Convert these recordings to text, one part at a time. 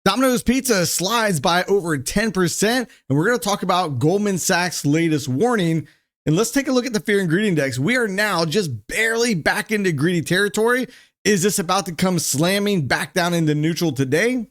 Domino's Pizza slides by over 10%, and we're going to talk about Goldman Sachs' latest warning. And let's take a look at the fear and greed index. We are now just barely back into greedy territory. Is this about to come slamming back down into neutral today?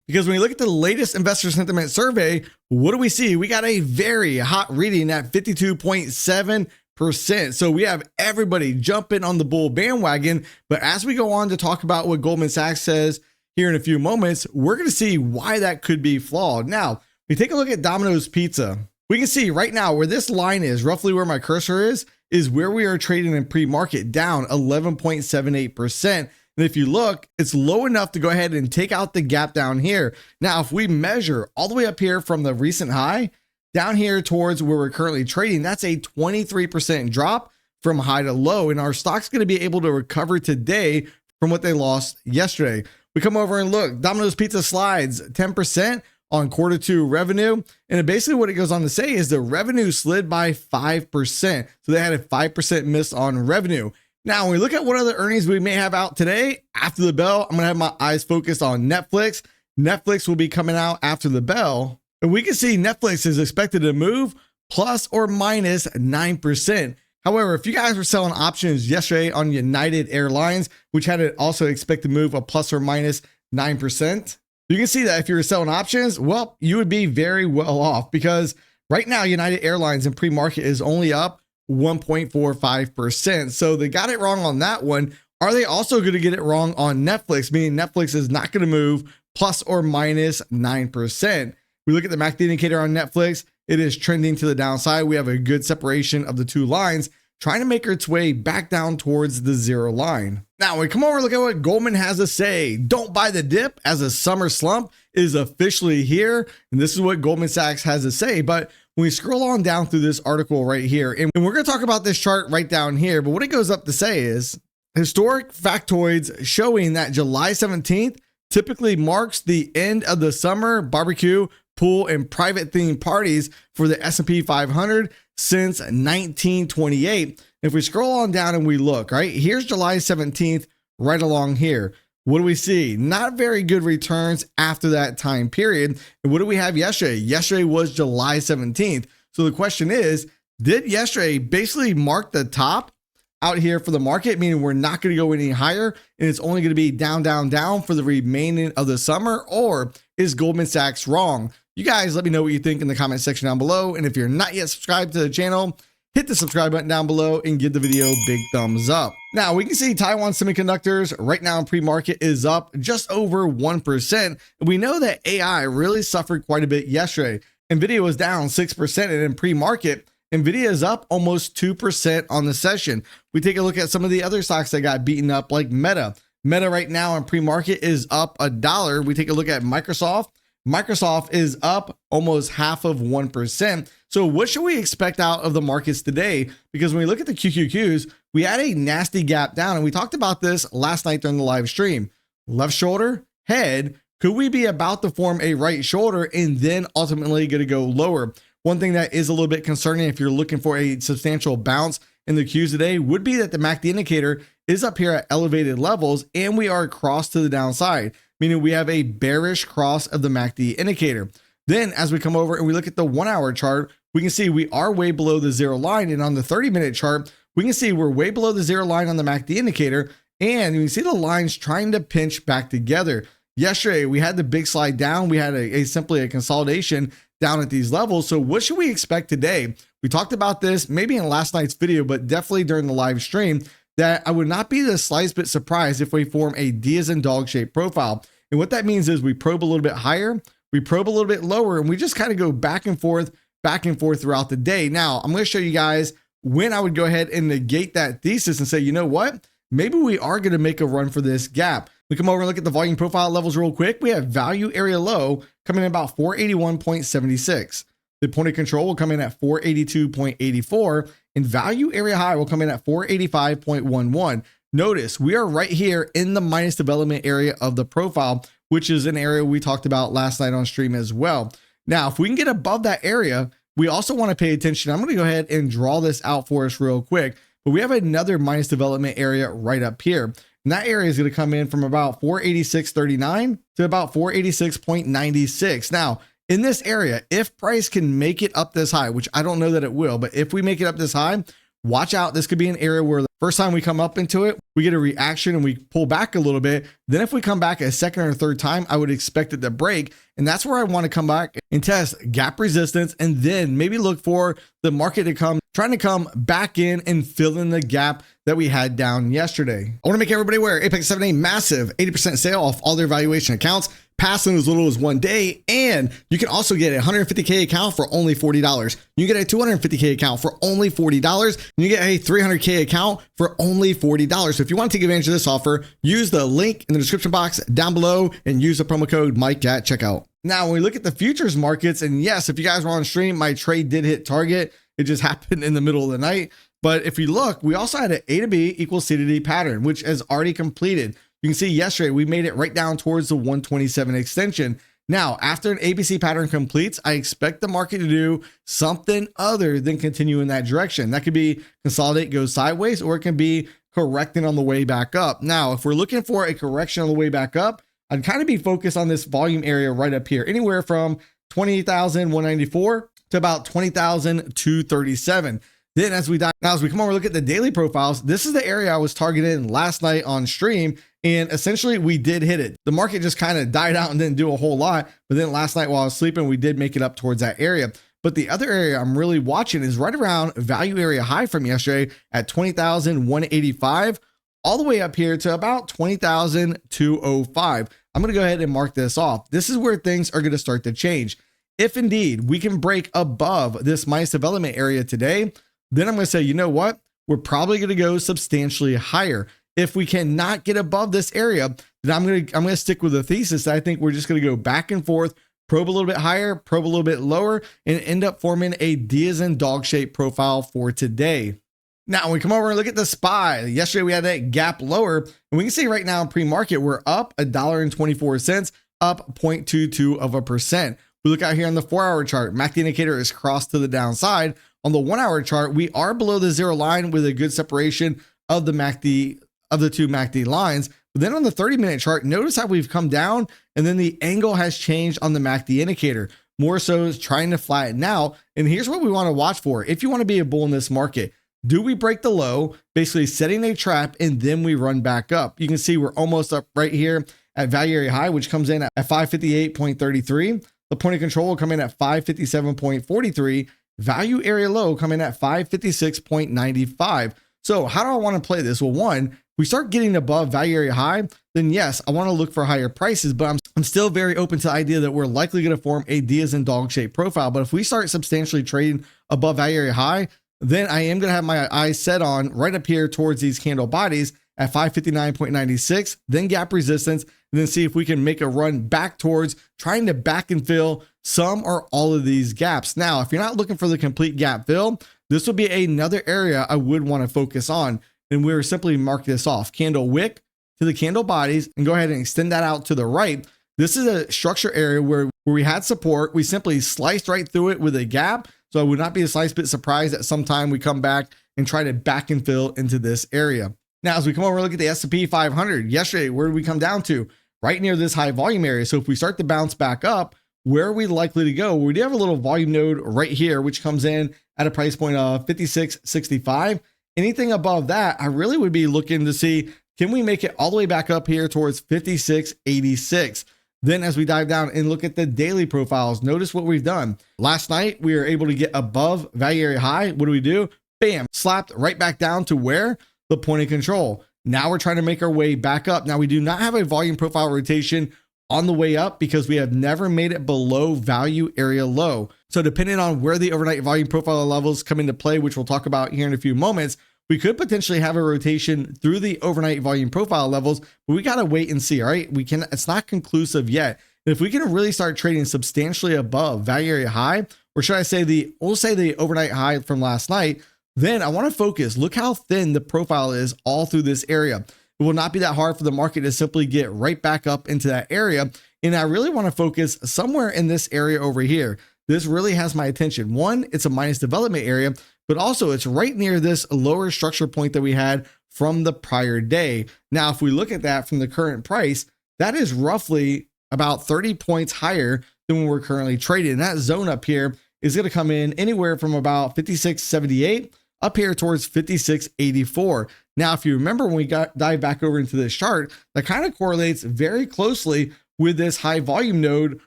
Because when you look at the latest investor sentiment survey, what do we see? We got a very hot reading at 52.7%. So we have everybody jumping on the bull bandwagon. But as we go on to talk about what Goldman Sachs says here in a few moments, we're going to see why that could be flawed. Now, we take a look at Domino's Pizza. We can see right now where this line is, roughly where my cursor is where we are trading in pre-market, down 11.78%. And if you look, it's low enough to go ahead and take out the gap down here. Now, if we measure all the way up here from the recent high down here towards where we're currently trading, that's a 23% drop from high to low. And our stock's going to be able to recover today from what they lost yesterday. We come over and look, Domino's Pizza slides 10% on Q2 revenue. And basically what it goes on to say is the revenue slid by 5%. So they had a 5% miss on revenue. Now, when we look at what other earnings we may have out today, after the bell, I'm going to have my eyes focused on Netflix. Netflix will be coming out after the bell. And we can see Netflix is expected to move plus or minus 9%. However, if you guys were selling options yesterday on United Airlines, which had it also expect to move a plus or minus 9%, you can see that if you're selling options, well, you would be very well off, because right now United Airlines in pre-market is only up 1.45%. So they got it wrong on that one. Are they also going to get it wrong on Netflix? Meaning Netflix is not going to move plus or minus 9%. We look at the MACD indicator on Netflix. It is trending to the downside. We have a good separation of the two lines, trying to make its way back down towards the zero line. Now we come over and look at what Goldman has to say. Don't buy the dip, as a summer slump is officially here. And this is what Goldman Sachs has to say. But when we scroll on down through this article right here, and we're going to talk about this chart right down here, but what it goes up to say is historic factoids showing that July 17th typically marks the end of the summer barbecue, pool, and private themed parties for the S&P 500 since 1928. If we scroll on down and we look, right, here's July 17th right along here. What do we see? Not very good returns after that time period. And what do we have yesterday? Yesterday was July 17th. So the question is, did yesterday basically mark the top out here for the market, meaning we're not going to go any higher and it's only going to be down, down, down for the remaining of the summer? Or is Goldman Sachs wrong? You guys let me know what you think in the comment section down below. And if you're not yet subscribed to the channel, hit the subscribe button down below and give the video a big thumbs up. Now we can see Taiwan Semiconductors right now in pre-market is up just over 1%. And we know that AI really suffered quite a bit yesterday. Nvidia was down 6%, and in pre-market, Nvidia is up almost 2% on the session. We take a look at some of the other stocks that got beaten up, like Meta. Meta right now in pre-market is up $1. We take a look at Microsoft. Microsoft is up almost 0.5%. So what should we expect out of the markets today? Because when we look at the QQQs, we had a nasty gap down, and we talked about this last night during the live stream. Left shoulder, head, could we be about to form a right shoulder and then ultimately going to go lower? One thing that is a little bit concerning if you're looking for a substantial bounce in the Qs today would be that the MACD indicator is up here at elevated levels and we are across to the downside, meaning we have a bearish cross of the MACD indicator. Then as we come over and we look at the 1 hour chart, we can see we are way below the zero line. And on the 30-minute chart, we can see we're way below the zero line on the MACD indicator. And you can see the lines trying to pinch back together. Yesterday, we had the big slide down. We had simply a consolidation down at these levels. So what should we expect today? We talked about this maybe in last night's video, but definitely during the live stream, that I would not be the slightest bit surprised if we form a D as in dog shaped profile. And what that means is we probe a little bit higher, we probe a little bit lower, and we just kind of go back and forth throughout the day. Now, I'm going to show you guys when I would go ahead and negate that thesis and say, you know what? Maybe we are going to make a run for this gap. We come over and look at the volume profile levels real quick. We have value area low coming in about 481.76. The point of control will come in at 482.84, and value area high will come in at 485.11. Notice we are right here in the minus development area of the profile, which is an area we talked about last night on stream as well. Now, if we can get above that area, we also want to pay attention. I'm going to go ahead and draw this out for us real quick. But we have another minus development area right up here. And that area is going to come in from about 486.39 to about 486.96. Now, in this area, if price can make it up this high, which I don't know that it will, but if we make it up this high, watch out. This could be an area where the first time we come up into it, we get a reaction and we pull back a little bit. Then if we come back a second or third time, I would expect it to break. And that's where I want to come back and test gap resistance, and then maybe look for the market to trying to come back in and fill in the gap that we had down yesterday. I want to make everybody aware, Apex 7 a massive 80% sale off all their valuation accounts, passing as little as 1 day. And you can also get a 150K account for only $40. You get a 250K account for only $40. And you get a 300K account for only $40. So if you want to take advantage of this offer, use the link in the description box down below and use the promo code Mike at checkout. Now, when we look at the futures markets, and yes, if you guys were on stream, my trade did hit target. It just happened in the middle of the night. But if you look, we also had an A to B equals C to D pattern, which has already completed. You can see yesterday, we made it right down towards the 127 extension. Now, after an ABC pattern completes, I expect the market to do something other than continue in that direction. That could be consolidate, go sideways, or it can be correcting on the way back up. Now, if we're looking for a correction on the way back up, I'd kind of be focused on this volume area right up here, anywhere from 28,194 to about 20,237. Then as we come over, look at the daily profiles. This is the area I was targeting last night on stream, and essentially we did hit it. The market just kind of died out and didn't do a whole lot. But then last night while I was sleeping, we did make it up towards that area. But the other area I'm really watching is right around value area high from yesterday at 20,185, all the way up here to about 20,205. I'm going to go ahead and mark this off. This is where things are going to start to change. If indeed we can break above this minus development area today, then I'm going to say, you know what? We're probably going to go substantially higher. If we cannot get above this area, then I'm going to stick with the thesis that I think we're just going to go back and forth, probe a little bit higher, probe a little bit lower, and end up forming a D as in dog shape profile for today. Now, when we come over and look at the SPY, yesterday we had that gap lower, and we can see right now in pre-market, we're up $1.24, up 0.22%. We look out here on the 4-hour chart, MACD indicator is crossed to the downside. On the 1-hour chart, we are below the zero line with a good separation of the MACD, of the two MACD lines. But then on the 30-minute chart, notice how we've come down, and then the angle has changed on the MACD indicator. More so is trying to flatten out. And here's what we want to watch for. If you want to be a bull in this market, do we break the low, basically setting a trap, and then we run back up? You can see we're almost up right here at value area high, which comes in at 558.33. The point of control will come in at 557.43. Value area low coming at 556.95. So how do I want to play this? Well, one, we start getting above value area high, then yes, I want to look for higher prices, but I'm still very open to the idea that we're likely going to form a D as in dog shape profile. But if we start substantially trading above value area high, then I am going to have my eyes set on right up here towards these candle bodies at 559.96, then gap resistance, and then see if we can make a run back towards trying to back and fill some or all of these gaps. Now, if you're not looking for the complete gap fill, this will be another area I would want to focus on. And we're simply mark this off, candle wick to the candle bodies, and go ahead and extend that out to the right. This is a structure area where we had support. We simply sliced right through it with a gap. So I would not be a slight bit surprised that sometime we come back and try to back and fill into this area. Now, as we come over and look at the S&P 500, yesterday, where did we come down to? Right near this high volume area. So if we start to bounce back up, where are we likely to go? We do have a little volume node right here, which comes in at a price point of 56.65. Anything above that, I really would be looking to see, can we make it all the way back up here towards 56.86? Then as we dive down and look at the daily profiles, notice what we've done. Last night, we were able to get above value area high. What do? Bam, slapped right back down to where? The point of control. Now we're trying to make our way back up. Now we do not have a volume profile rotation on the way up because we have never made it below value area low. So depending on where the overnight volume profile levels come into play, which we'll talk about here in a few moments, we could potentially have a rotation through the overnight volume profile levels, but we got to wait and see. All right. It's not conclusive yet. And if we can really start trading substantially above value area high, or should I say we'll say the overnight high from last night, then I want to focus. Look how thin the profile is all through this area. It will not be that hard for the market to simply get right back up into that area. And I really want to focus somewhere in this area over here. This really has my attention. One, it's a minus development area, but also it's right near this lower structure point that we had from the prior day. Now, if we look at that from the current price, that is roughly about 30 points higher than when we're currently trading. And that zone up here is going to come in anywhere from about 56.78 up here towards 56.84. Now, if you remember when we dive back over into this chart, that kind of correlates very closely with this high volume node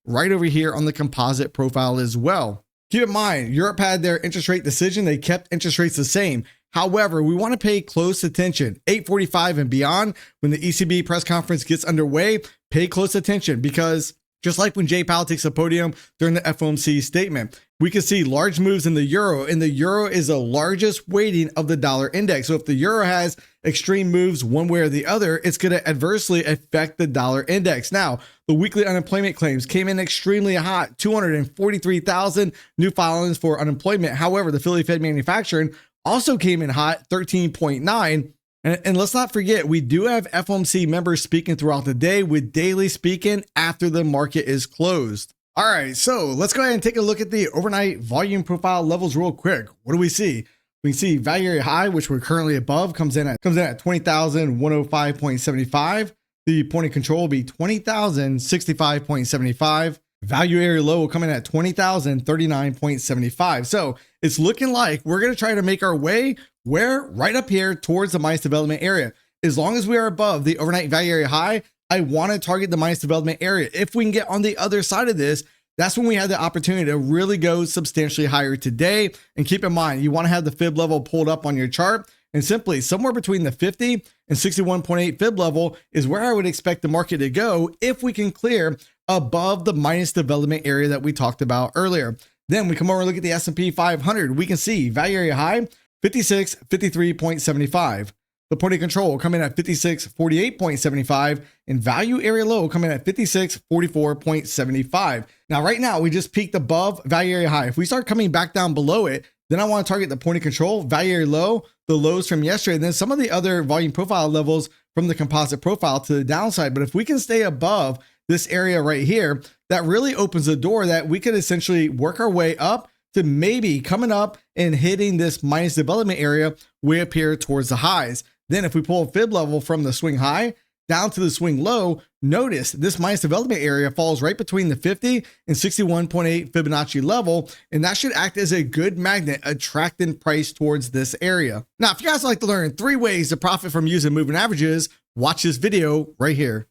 right over here on the composite profile as well. Keep in mind, Europe had their interest rate decision. They kept interest rates the same. However, we want to pay close attention. 8:45 and beyond, when the ECB press conference gets underway, pay close attention, because just like when Jay Powell takes the podium during the FOMC statement, we can see large moves in the euro, and the euro is the largest weighting of the dollar index. So if the euro has extreme moves one way or the other, it's going to adversely affect the dollar index. Now, the weekly unemployment claims came in extremely hot, 243,000 new filings for unemployment. However, the Philly Fed manufacturing also came in hot, 13.9. And let's not forget, we do have FOMC members speaking throughout the day, with daily speaking after the market is closed. All right, so let's go ahead and take a look at the overnight volume profile levels real quick. What do we see? We can see value area high, which we're currently above, comes in at 20,105.75. The point of control will be 20,065.75. Value area low will come in at 20,039.75. So it's looking like we're going to try to make our way right up here towards the minus development area. As long as we are above the overnight value area high, I want to target the minus development area. If we can get on the other side of this, that's when we have the opportunity to really go substantially higher today. And keep in mind, you want to have the fib level pulled up on your chart, and simply somewhere between the 50 and 61.8 fib level is where I would expect the market to go if we can clear above the minus development area that we talked about earlier. Then we come over and look at the S&P 500. We can see value area high, 5653.75. The point of control will come in at 5648.75, and value area low will come in at 5644.75. Now, right now, we just peaked above value area high. If we start coming back down below it, then I want to target the point of control, value area low, the lows from yesterday, and then some of the other volume profile levels from the composite profile to the downside. But if we can stay above this area right here, that really opens the door that we could essentially work our way up to maybe coming up and hitting this minus development area way up here towards the highs. Then if we pull a fib level from the swing high down to the swing low, notice this minus development area falls right between the 50 and 61.8 Fibonacci level, and that should act as a good magnet attracting price towards this area. Now, if you guys like to learn 3 ways to profit from using moving averages, watch this video right here.